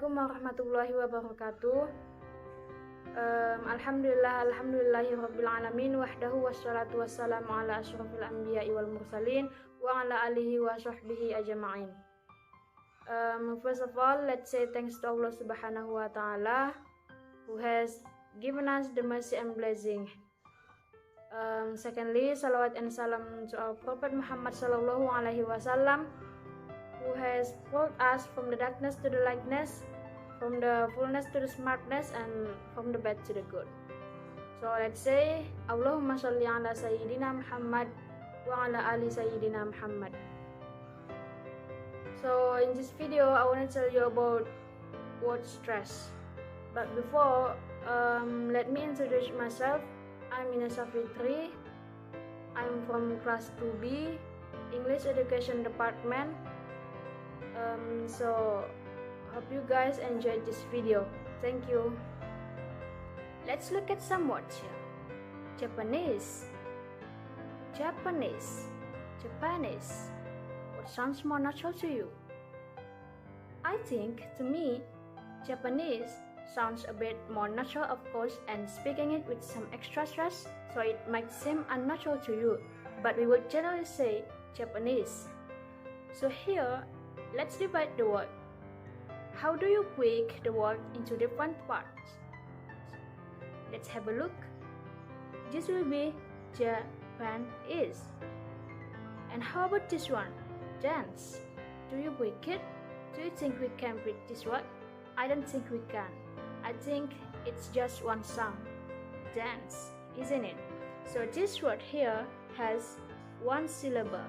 Assalamualaikum warahmatullahi wabarakatuh. Alhamdulillahirabbil alamin wahdahu wassalatu wassalamu ala asyrofil anbiya'i wal mursalin wa ala alihi wa sahbihi ajma'in. First of all, let's say thanks to Allah Subhanahu wa ta'ala who has given us the mercy and blessing. Secondly, salawat and salam to our Prophet Muhammad sallallahu alaihi wasallam who has brought us from the darkness to the lightness, from the fullness to the smartness, and from the bad to the good. So let's say Allahumma sholli ala Sayyidina Muhammad wa ala ali Sayyidina Muhammad. So in this video I want to tell you about word stress. But before, let me introduce myself. I'm Ina Safitri. I'm from class 2B, English Education Department. So hope you guys enjoyed this video. Thank you. Let's look at some words here. Japanese. What sounds more natural to you? I think to me Japanese sounds a bit more natural, of course, and speaking it with some extra stress, so it might seem unnatural to you, but we would generally say Japanese. So here, let's divide the word. How do you break the word into different parts? Let's have a look. This will be Japanese. And how about this one? Dance. Do you break it? Do you think we can break this word? I don't think we can. I think it's just one sound. Dance, isn't it? So this word here has one syllable,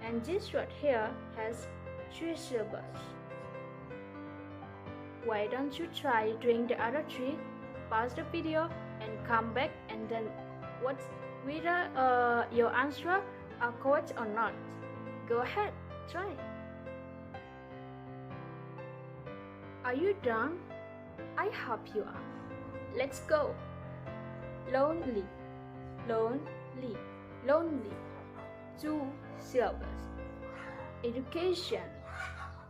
and this word here has 3 syllables. Why don't you try doing the other 3? Pause the video and come back and then watch whether your answer are correct or not. Go ahead, try. Are you done? I hope you are. Let's go. Lonely, 2 syllables. Education,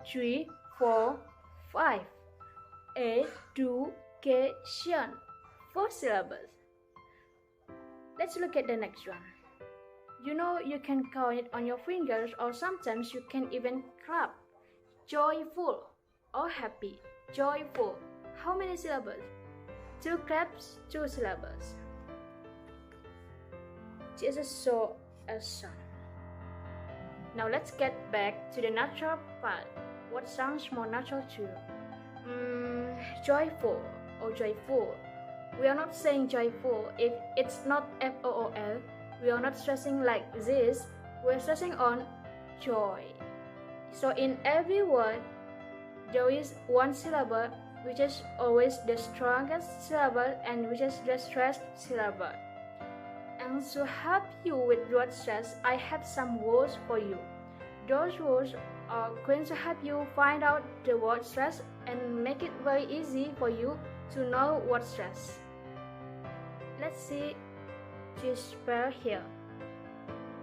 3, 4, 5. Education, 4 syllables. Let's look at the next one. You know, you can count it on your fingers, or sometimes you can even clap. Joyful or happy. Joyful. How many syllables? 2 claps, 2 syllables. This is so awesome. Now let's get back to the natural part. What sounds more natural to you? Joyful or joyful. We are not saying joyful if it's not FOOL. We are not stressing like this. We're stressing on joy. So in every word, there is one syllable which is always the strongest syllable and which is the stressed syllable. And to help you with word stress, I have some rules for you. Those rules are going to help you find out the word stress and make it very easy for you to know word stress. Let's see this pair here.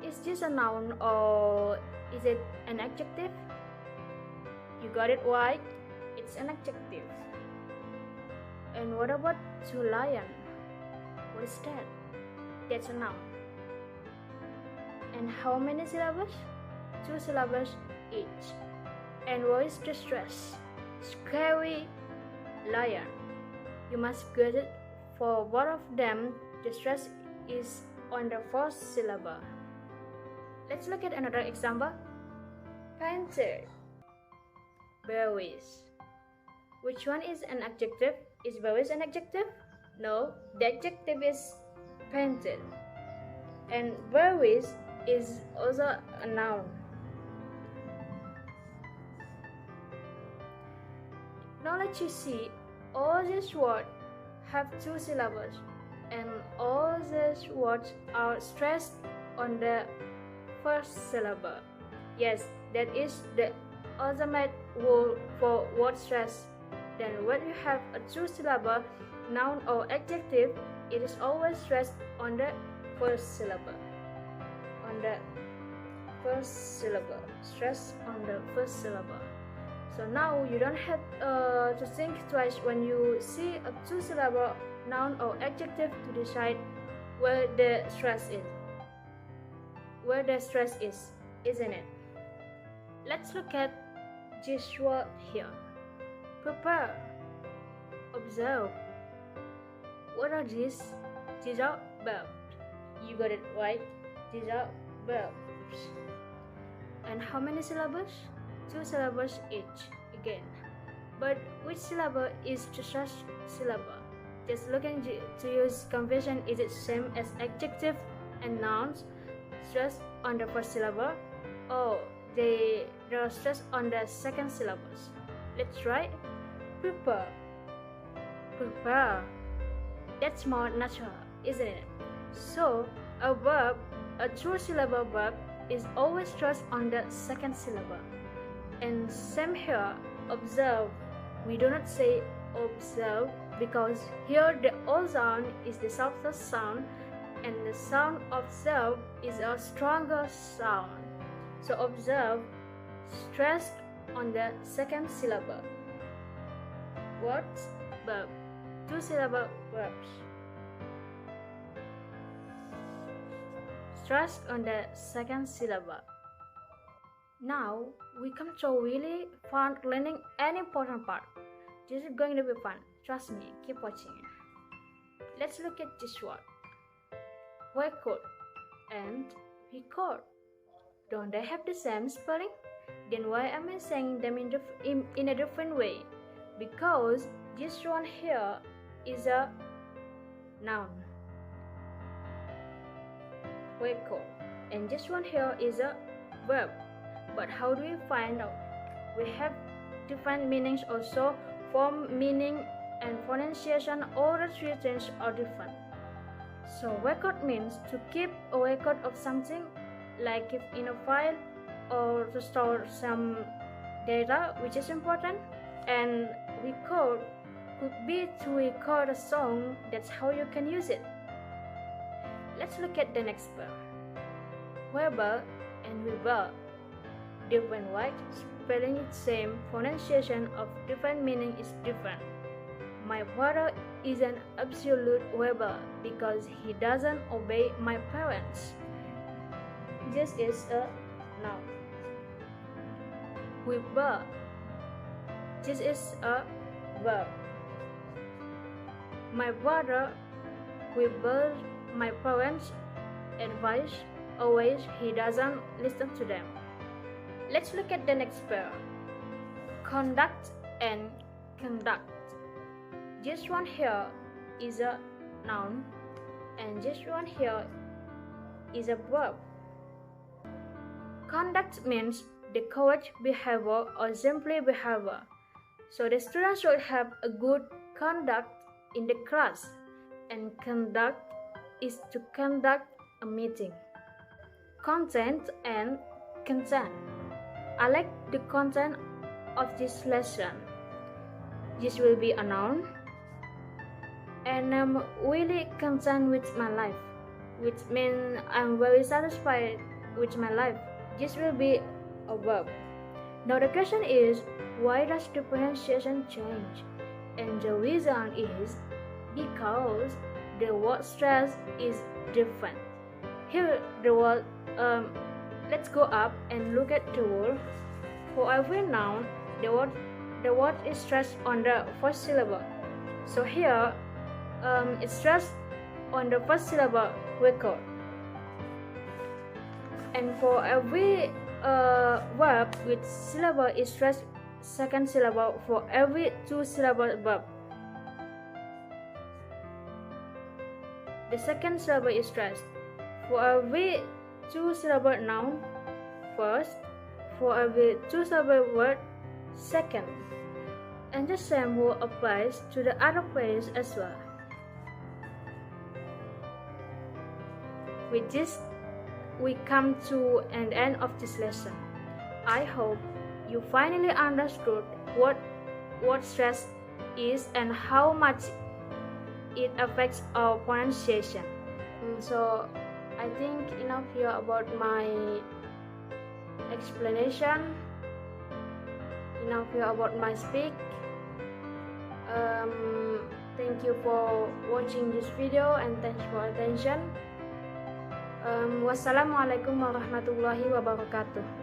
Is this a noun or is it an adjective? You got it right. It's an adjective. And what about to lion? What is that? That's a noun. And how many syllables? 2 syllables each. And what is the stress? Scary lion. You must get it. For both of them, the stress is on the first syllable. Let's look at another example. Painted. Berries. Which one is an adjective? Is berries an adjective? No, the adjective is painted. And berries is also a noun. Now let you see, all these words have 2 syllables, and all these words are stressed on the first syllable. Yes, that is the ultimate rule for word stress. Then when you have a 2 syllable noun or adjective, it is always stressed on the first syllable. Stress on the first syllable. So now you don't have to think twice when you see a two-syllable noun or adjective to decide where the stress is. Where the stress is, isn't it? Let's look at this word here. Prepare. Observe. What are these? These are verbs. You got it right. These are verbs. And how many syllables? 2 syllables each, again. But which syllable is the stressed syllable? Just looking to use convention, is it same as adjective and nouns? Stress on the first syllable, or they are stressed on the second syllables? Let's try. Prepare. Prepare. That's more natural, isn't it? So a verb, a two-syllable verb, is always stressed on the second syllable. And same here, observe. We do not say observe because here the O sound is the softest sound and the sound observe is a stronger sound. So observe, stressed on the second syllable. Words, verb, two-syllable verbs. Stressed on the second syllable. Now we come to a really fun learning and important part. This is going to be fun. Trust me, keep watching. Let's look at this word. Record and record. Don't they have the same spelling? Then why am I saying them in a different way? Because this one here is a noun. Record. And this one here is a verb. But how do we find out? We have different meanings also. Form, meaning, and pronunciation, all the three things are different. So record means to keep a record of something, like if in a file, or to store some data which is important. And record could be to record a song. That's how you can use it. Let's look at the next verb. Verbal and verbal. Different right, spelling is same, pronunciation of different meaning is different. My brother is an absolute rebel because he doesn't obey my parents. This is a noun. Rebel. This is a verb. My brother rebels my parents' advice. Always he doesn't listen to them. Let's look at the next verb. Conduct and conduct. This one here is a noun and this one here is a verb. Conduct means the correct behavior or simply behavior. So the students should have a good conduct in the class, and conduct is to conduct a meeting. Content and consent. I like the content of this lesson. This will be a noun, and I'm really content with my life, which means I'm very satisfied with my life. This will be a verb. Now the question is, why does the pronunciation change? And the reason is because the word stress is different. Here the word let's go up and look at the word. For every noun, the word is stressed on the first syllable. So here, it's stressed on the first syllable, record. And for every verb with syllable is stressed second syllable for every two-syllable verb. The second syllable is stressed. For every two-syllable noun, first. For every two-syllable word, second. And the same rule applies to the other phrase as well. With this, we come to an end of this lesson. I hope you finally understood what stress is and how much it affects our pronunciation. So I think enough here about my explanation. enough here about my speak. Thank you for watching this video and thanks for attention. Wassalamualaikum warahmatullahi wabarakatuh.